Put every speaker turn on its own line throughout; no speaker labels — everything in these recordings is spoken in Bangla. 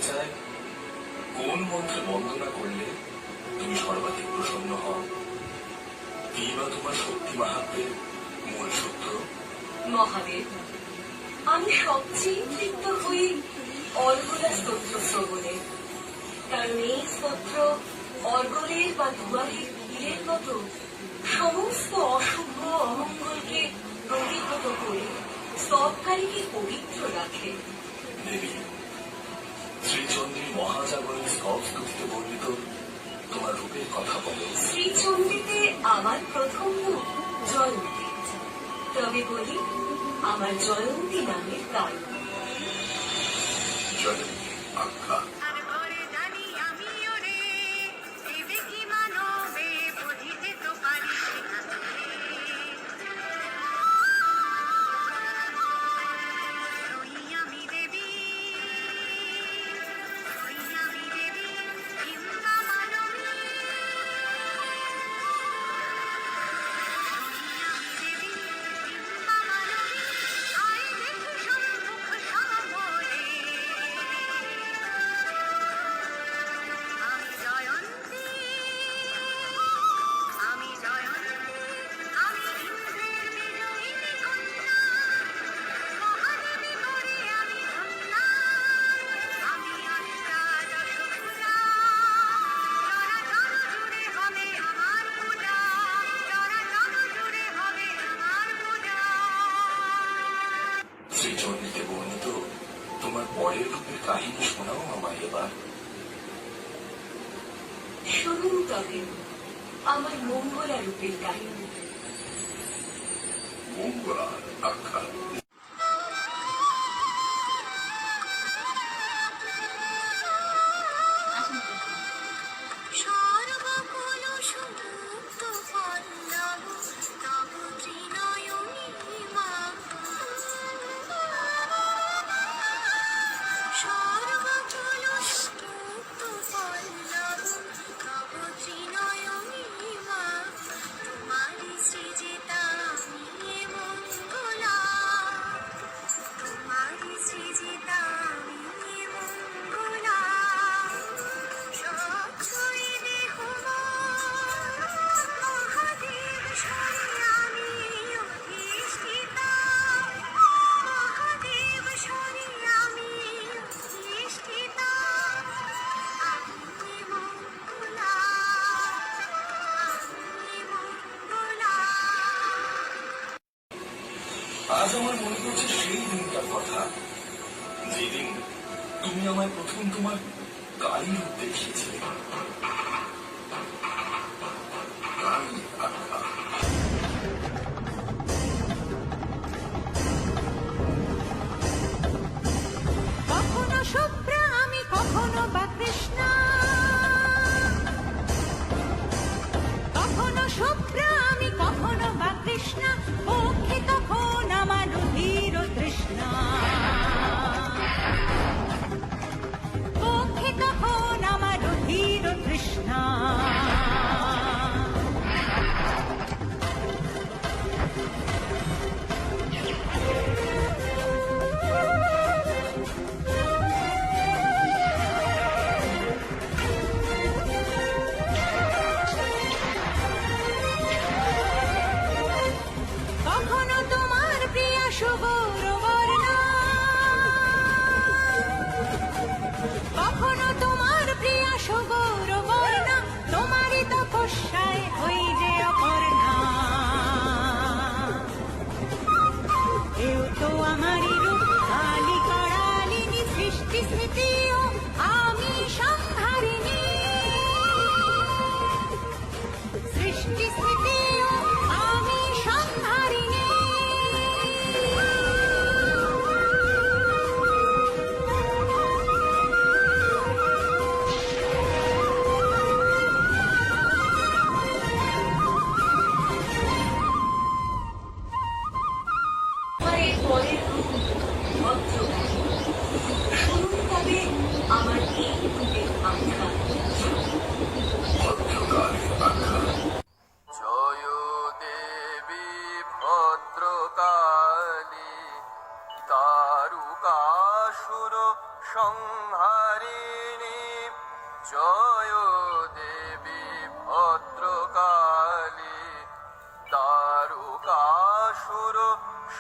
চায় কোন মন্ত্রে বন্দনা করলে তুমি সর্বাধিক প্রসন্ন হও? কি বা তোমার শক্তি মাহাত্ম্যের মূল সূত্র?
মহাদেব, আমি সবচেয়ে তৃপ্ত হই অর্গলা স্তোত্র শ্রবণে, কারণ এই স্তোত্র অর্গলের বা দুয়ারের তীরের মতো সমস্ত অশুভ অমঙ্গলকে প্রতিহত করে স্তবকারীকে পবিত্র রাখে।
দেবী, শ্রীচন্দ্রী মহাজাগরণ স্তব স্তুতিতে বর্ণিত তোমার রূপের কথা বলো।
শ্রীচন্দ্রীতে আমার প্রথম রূপ জয়ন্তী, তবে বলি আমার জয়ন্তী নামের কারণ।
জয়ন্তী আখ্যা। শ্রীচন্দ্রীতে বর্ণিত তোমার পরের রূপের কাহিনী শোনাও আমায় এবার।
শুনুন তবে আমার মঙ্গলা রূপের কাহিনী।
মঙ্গলা আখ্যা। আজ আমার মনে পড়ছে সেই দিনটার কথা, যেদিন তুমি আমায় প্রথম তোমার কালী রূপ দেখিয়েছিলে। কালী আখ্যা।
কখনো শুভ্রা আমি, কখনো বা কৃষ্ণা, কখনো শুভ্রা আমি, কখনো বা কৃষ্ণা, পক্ষে তখন আমার রুধির তৃষ্ণা, পক্ষে তখন আমার রুধির তৃষ্ণা। কখনো তোমার প্রিয়া সুগৌরবর্ণা, কখনো তোমার প্রিয়া সুগৌরবর্ণা, তোমারই তপস্যায় হই যে অপর্ণা। এও তো আমারই রূপ, কালী করালিনী, সৃষ্টি স্মৃতি ও আমি সংহারিণী, সৃষ্টি স্মৃতি ও আমি সংহারিণী।
এর পরের রূপ ভদ্রকালী। শুনুন তবে আমার এই রূপের আখ্যা।
ভদ্রকালী আখ্যা।
জয় দেবী ভদ্রকালী, তারুকাসুর সংহারিণী।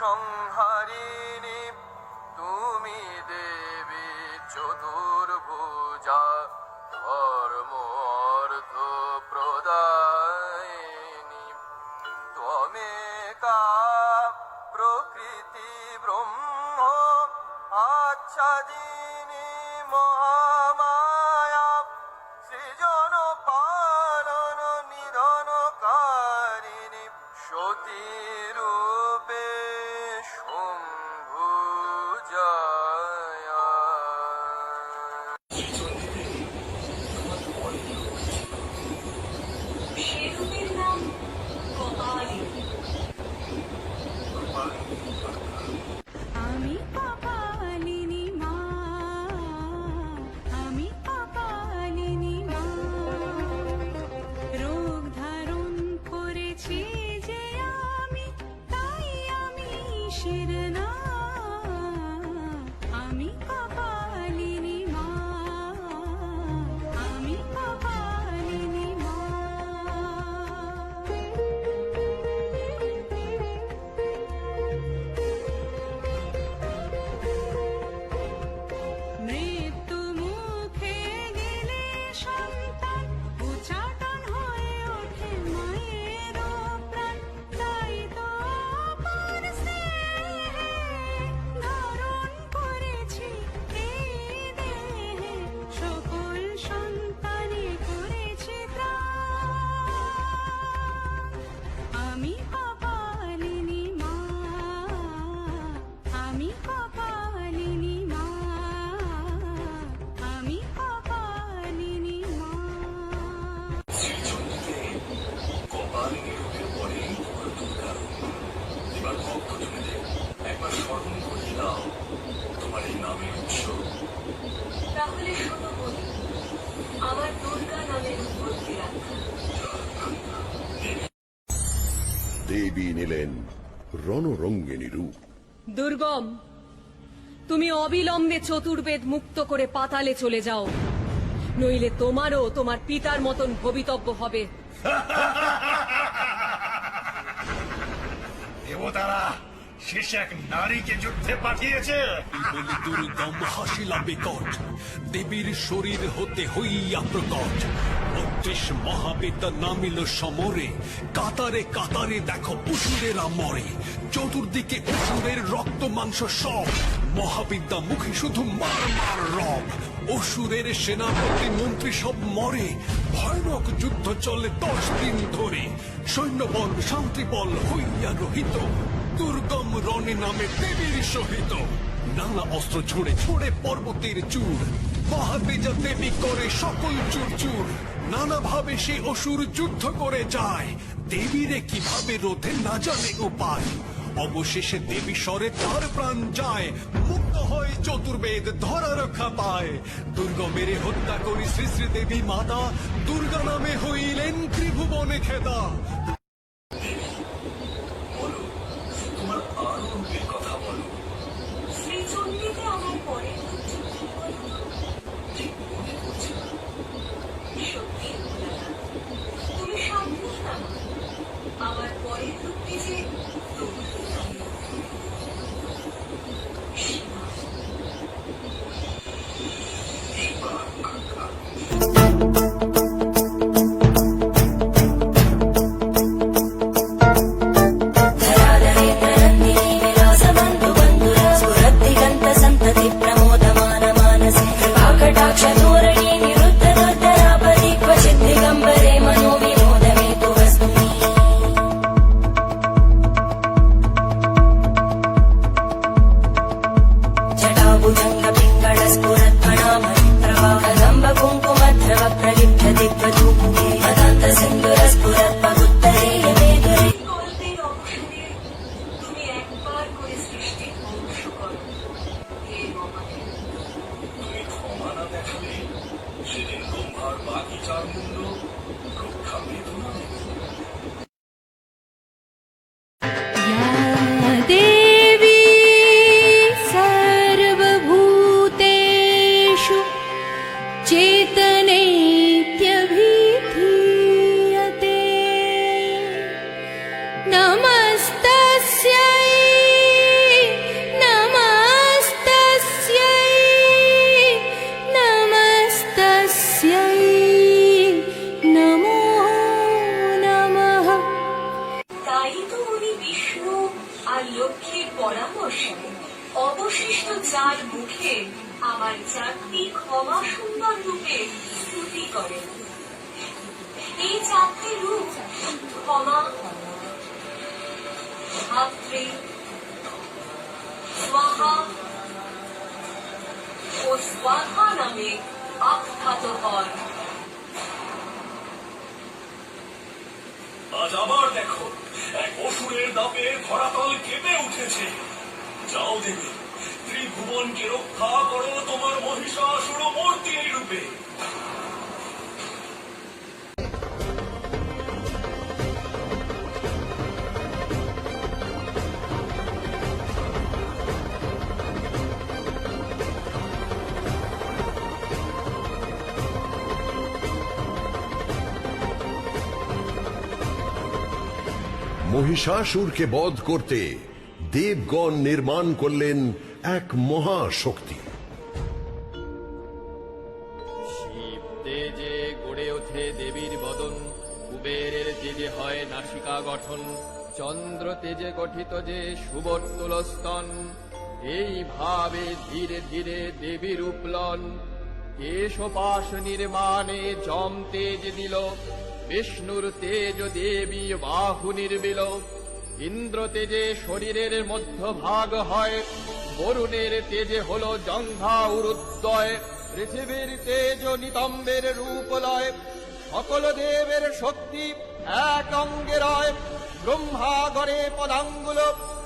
সংহারিণী তুমি দেবী চতুর্ভুজা ধর্ম অর্থ প্রদায়িনী ত্বমেকা প্রকৃতি ব্রহ্ম আচ্ছাদিনী মহামায়া সৃজন পালন নিধনকারিণী সতী রূপে শম্ভুজায়া
সে রূপের নাম কপালী।
আমি কপালিনী মা, আমি কপালিনী মা, রোগ ধারণ করেছি যে আমি, তাই আমি শিরনা, আমি কপালিনী মা, আমি কপালিনী মা। মৃত্যু মুখে গেলে সন্তান উচ্চাটন হয়ে ওঠে মায়ের প্রাণ, তাই তো অপার স্নেহে ধারণ করেছি এই দেহে, সকল সন্তানে করেছি ত্রাণ। আমি কপালিনী মা, আমি কপালিনী মা, আমি কপালিনী মা।
শ্রীচণ্ডীতে কপালিনী রূপের পরেই তোমার দুর্গা রূপ। এবার ভক্তজনেদের একবার স্মরণ করিয়ে দাও তোমার এই নামের উৎস।
তাহলে শোনো বলি, আমার দুর্গা নামের উৎপত্তি রাখা।
দেবী নিলেন রণরঙ্গিনী রূপ।
দুর্গম, তুমি অবিলম্বে চতুর্বেদ মুক্ত করে পাতালে চলে যাও, নইলে তোমারও তোমার পিতার মতন ভবিতব্য হবে।
দেবতারা শেষ এক নারীকে যুদ্ধে পাঠিয়েছে।
বলি দুর্গম হাসিলা বিকট, দেবীর শরীর হতে হইয়া প্রকট। ৩২ মহাবিদ্যা নামিল সমরে, কাতারে কাতারে দেখো অসুরেরা মরে। চতুর্দিকে অসুরের রক্ত মাংস সব, মহাবিদ্যা মুখে শুধু মার মার রব। অসুরের সেনাপতি মন্ত্রী সব মরে, ভয়ানক যুদ্ধ চলে 10 দিন ধরে। সৈন্যবল শান্তিবল হইয়া রহিত, দুর্গম রণে নামে দেবীর সহিত। নানা অস্ত্র ছুড়ে ছুড়ে পর্বতের চূড়, বাহাতে যা দেবী করে সকল চুর চুর। নানা ভাবে সে অসুর যুদ্ধ করে যায়, দেবীরে কিভাবে রোধে না জানে উপায়। অবশেষে দেবী স্বরে তার প্রাণ যায়, মুক্ত হয় চতুর্বেদ ধরা রক্ষা পায়। দুর্গমের হত্যা করি শ্রী শ্রী দেবী মাতা, দুর্গা নামে হইলেন ত্রিভুবনে খেদা।
বলো তোমার আরো রূপের কথা বলো।
শ্রীচণ্ডীতে আমার পরের রূপটি কি বলতো?
ঠিক মনে করছি না।
সত্যি ভোলানাথ, তুমি সাবধান না। আমার পরের রূপটি যে তোমাকে জানি। শিবা। কল্পের অবসানে তুমি একবার করে সৃষ্টির ধ্বংস করো। হে মহাদেব,
তুমি ক্ষমা না দেখালে সেদিন ব্রহ্মার বাকি 4 মুন্ড রক্ষা পেত না।
দেবী সর্বভূতেষু চেতনেত্যভিধীয়তে, নমস্তস্यै
লক্ষ্মীর পরামর্শে অবশিষ্ট 4 মুখে আমার 4টি ক্ষমা সুন্দর রূপে স্তুতি করেন। এই 4টি রূপ ক্ষমা, ধাত্রী, স্বাহা ও স্বাহা নামে আখ্যাত হয়।
আজ আবার দেখো, এক অসুরের দাপে ধরাতল কেঁপে উঠেছে। যাও দেবী, ত্রিভুবনকে রক্ষা করো তোমার মহিষাসুর মূর্তির রূপে।
মহিষাসুরকে বধ করতে দেবগণ নির্মাণ করলেন এক মহাশক্তি।
শিব তেজে গড়ে ওঠে দেবীর বদন, কুবেরের তেজে হয় নাসিকা গঠন, চন্দ্র তেজে গঠিত যে সুবর্তুল স্তন, এইভাবে ধীরে ধীরে দেবীর উপলন। কেশপাশ নির্মাণে যম তেজ দিল, বিষ্ণুর তেজ দেবী বাহু নির্বিল। ইন্দ্র তেজে শরীরের মধ্যভাগ হয়, বরুণের তেজে হল জঙ্ঘা উরুদ্বয়। পৃথিবীর তেজ নিতম্বের রূপ লয়, সকল দেবের শক্তি এক অঙ্গে রয়। ব্রহ্মা গড়ে পদাঙ্গুল,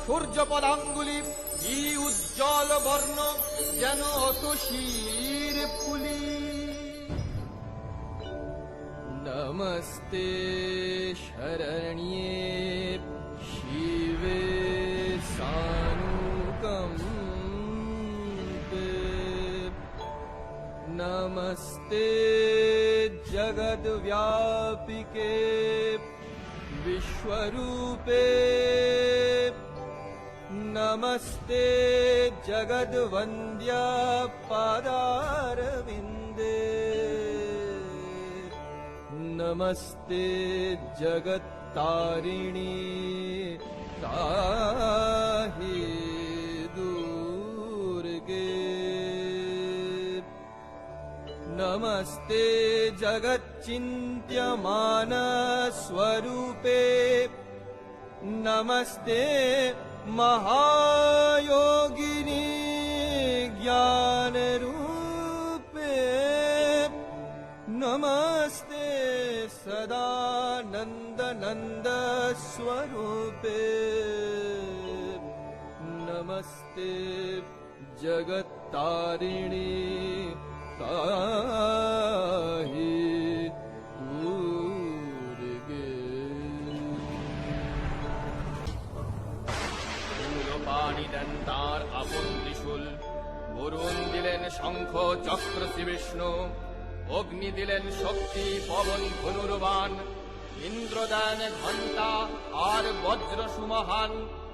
সূর্য পদাঙ্গুলি, কি উজ্জ্বল বর্ণ যেন তুষির ফুলি। नमस्ते शरण्ये शिवे सानुकम्पे, नमस्ते जगद्व्यापिके विश्वरूपे, नमस्ते जगद्वन्द्या पादारविन्दे, नमस्ते जगत्तारिणी ताहि दुर्गे, नमस्ते जगच्चिन्त्यमान स्वरूपे, नमस्ते महायोगिनी ज्ञानरूपे, नमस्ते सदानंद स्वरूपे, नमस्ते जगत्तारिणी ताहि दुर्गे। পানি দেন তার আপন ত্রিশূল, বরুণ দিলেন শঙ্খ চক্র শ্রী বিষ্ণু, অগ্নি দিলেন শক্তি পবন ধনুর্বাণ, ইন্দ্র দেন ঘণ্টা আর বজ্র সুমহান,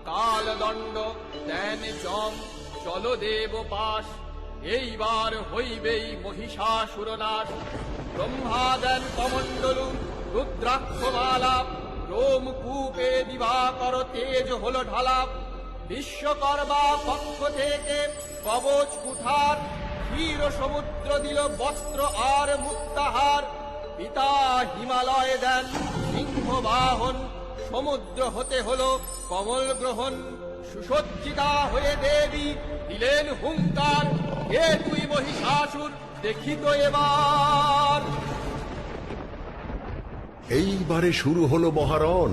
কালদণ্ড দেন যম চল দেব পাশ, এইবার হইবেই মহিষাসুর নাশ। ব্রহ্মা দেন কমণ্ডলু রুদ্রাক্ষমালা, রোমকূপে দিবাকর তেজ হল ঢালা। বিশ্বকর্মা পক্ষ থেকে কবচ কুঠার, ক্ষীর সমুদ্র দিল বস্ত্র আর মুক্তাহার। পিতা হিমালয় দেন সিংহ বাহন, সমুদ্র হতে হল কমল গ্রহণ। সুসজ্জিতা হয়ে দেবী দিলেন হুঙ্কার, হে তুই মহিষাসুর দেখিত এবার।
এইবারে শুরু হলো মহারণ।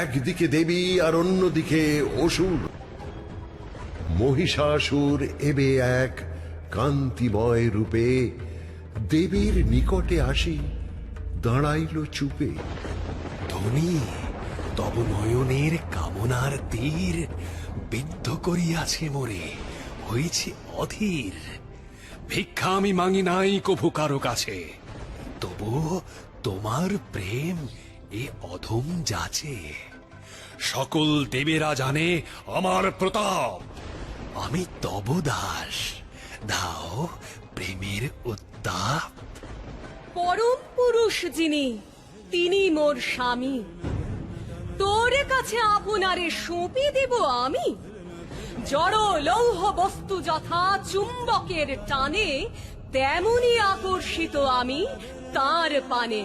একদিকে দেবী আর অন্যদিকে অসুর। মহিষাসুর এবে এক কান্তিময় রূপে দেবীর নিকটে আসি দাঁড়াইল চুপে।
ধনী তব নয়নের কামনার তীর বিদ্ধ করিয়াছে মোরে, হয়েছে অধীর। ভিক্ষা আমি মাঙি নাই কভু কারো কাছে, তবু তোমার প্রেম এ অধম যাচে। সকল দেবেরা জানে আমার প্রতাপ, আমি তব দাস, দাও প্রেমের উত্তাপ।
পরম পুরুষ যিনি, তিনি মোর স্বামী। তোর কাছে আপনারে সঁপি দেব আমি? জড় লৌহ বস্তু যথা চুম্বকের টানে, তেমনি আকর্ষিত আমি তার পানে।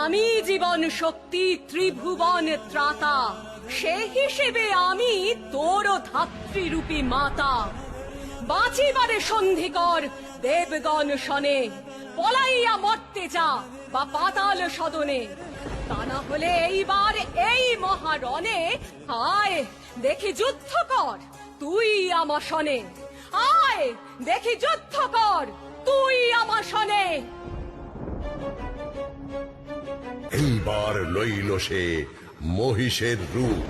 আমি জীবন শক্তি ত্রিভুবন ত্রাতা, সে হিসেবে আমি তোর ধাত্রীরূপী মাতা। বাঁচিবারে সন্ধি কর দেবগণ শনে, পলাইয়া মরতে যা বা পাতাল সদনে। তা না হলে এইবার এই মহারণে আয় দেখি যুদ্ধ কর তুই আমার শনে। আয় দেখি যুদ্ধ কর তুই আমার শনে।
এইবার লইল সে মহিষের রূপ।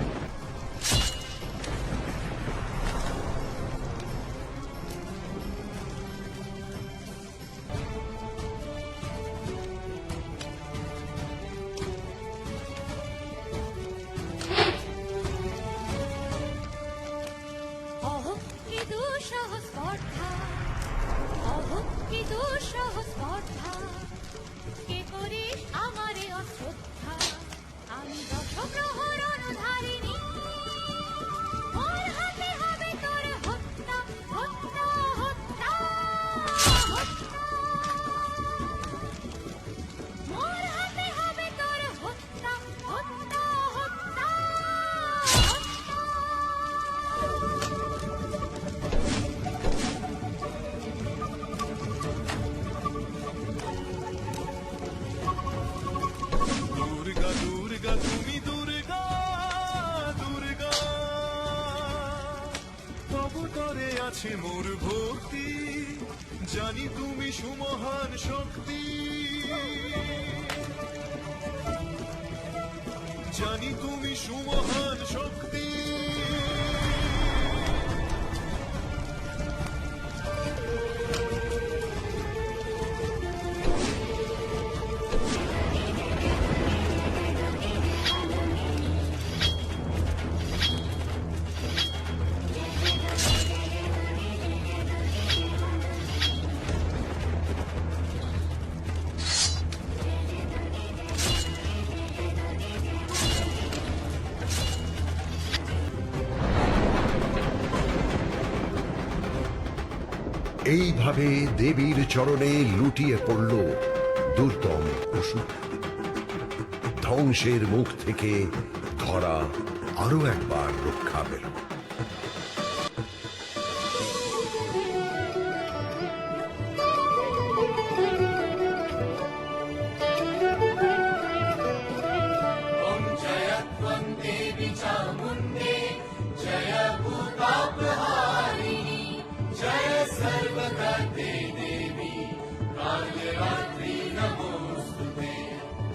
অহো কি দুঃসহ স্পর্ধা, অহো কি দুঃসহ স্পর্ধা, কে করিস আমারে অশ্রদ্ধা। আমি দশপ্রহরণধারিণী, মোর হাতে হবে তোর হত্যা হত্যা হত্যা হত্যা। মোর হাতে হবে তোর হত্যা হত্যা হত্যা হত্যা।
দুর্গা দুর্গা তুমি দুর্গা দুর্গা, তবু তরে আছে মোর ভক্তি, জানি তুমি সুমহান শক্তি, জানি তুমি সুমহান শক্তি।
এইভাবে দেবীর চরণে লুটিয়ে পড়ল দুর্দম অসুর। ধ্বংসের মুখ থেকে ধরা আরো একবার রক্ষা পেল।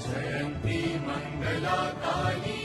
जयंती मंगला काली